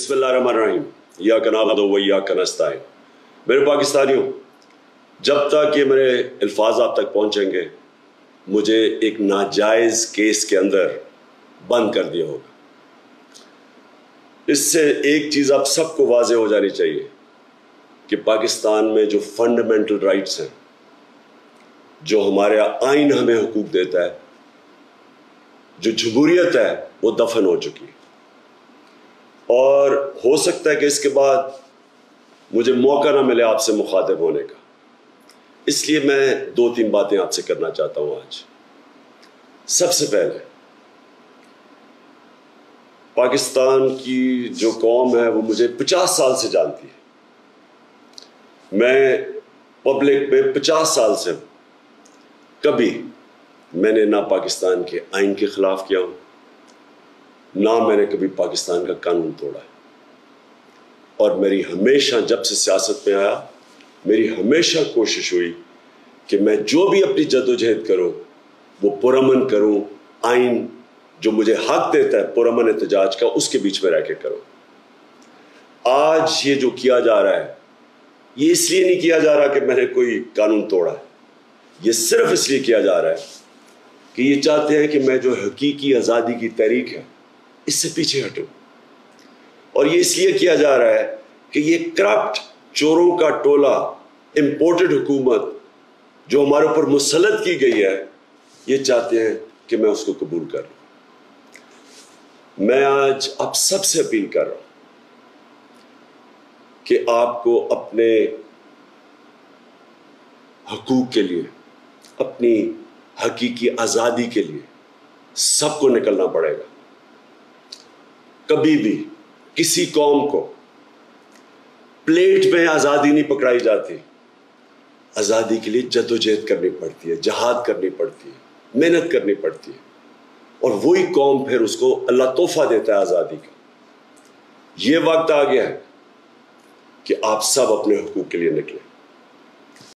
बिस्मिल्लाहिर्रहमानिर्रहीम इय्याक नअबुदु व इय्याक नस्तईन। मेरे पाकिस्तानियों, जब तक ये मेरे अल्फाज आप तक पहुंचेंगे मुझे एक नाजायज़ केस के अंदर बंद कर दिया होगा। इससे एक चीज़ आप सबको वाज़ेह हो जानी चाहिए कि पाकिस्तान में जो फंडामेंटल राइट्स हैं, जो हमारे आइन हमें हुकूक देता है, जो जमहूरियत है, वो दफन हो चुकी है। और हो सकता है कि इसके बाद मुझे मौका ना मिले आपसे मुखातिब होने का, इसलिए मैं 2-3 बातें आपसे करना चाहता हूं आज। सबसे पहले, पाकिस्तान की जो कौम है वो मुझे 50 साल से जानती है। मैं पब्लिक में 50 साल से हूं। कभी मैंने ना पाकिस्तान के आइन के खिलाफ किया हूं, ना मैंने कभी पाकिस्तान का कानून तोड़ा है। और मेरी हमेशा, जब से सियासत में आया, मेरी हमेशा कोशिश हुई कि मैं जो भी अपनी जद्दोजहद करूं वो पुरअमन करूं, आइन जो मुझे हक देता है पुरअमन एहतजाज का, उसके बीच में रह के करूं। आज ये जो किया जा रहा है, ये इसलिए नहीं किया जा रहा कि मैंने कोई कानून तोड़ा है, ये सिर्फ इसलिए किया जा रहा है कि ये चाहते हैं कि मैं जो हकीकी आज़ादी की तहरीक है इससे पीछे हटूं। और ये इसलिए किया जा रहा है कि ये करप्ट चोरों का टोला, इंपोर्टेड हुकूमत जो हमारे ऊपर मुसल्लत की गई है, ये चाहते हैं कि मैं उसको कबूल कर लूं। मैं आज आप सबसे अपील कर रहा हूं कि आपको अपने हकूक के लिए, अपनी हकीकी आज़ादी के लिए सबको निकलना पड़ेगा। कभी भी किसी कौम को प्लेट में आज़ादी नहीं पकड़ाई जाती। आज़ादी के लिए जद्दोजहद करनी पड़ती है, जहाद करनी पड़ती है, मेहनत करनी पड़ती है, और वही कौम फिर उसको अल्लाह तोहफा देता है आज़ादी का। ये वक्त आ गया है कि आप सब अपने हुकूक के लिए निकलें।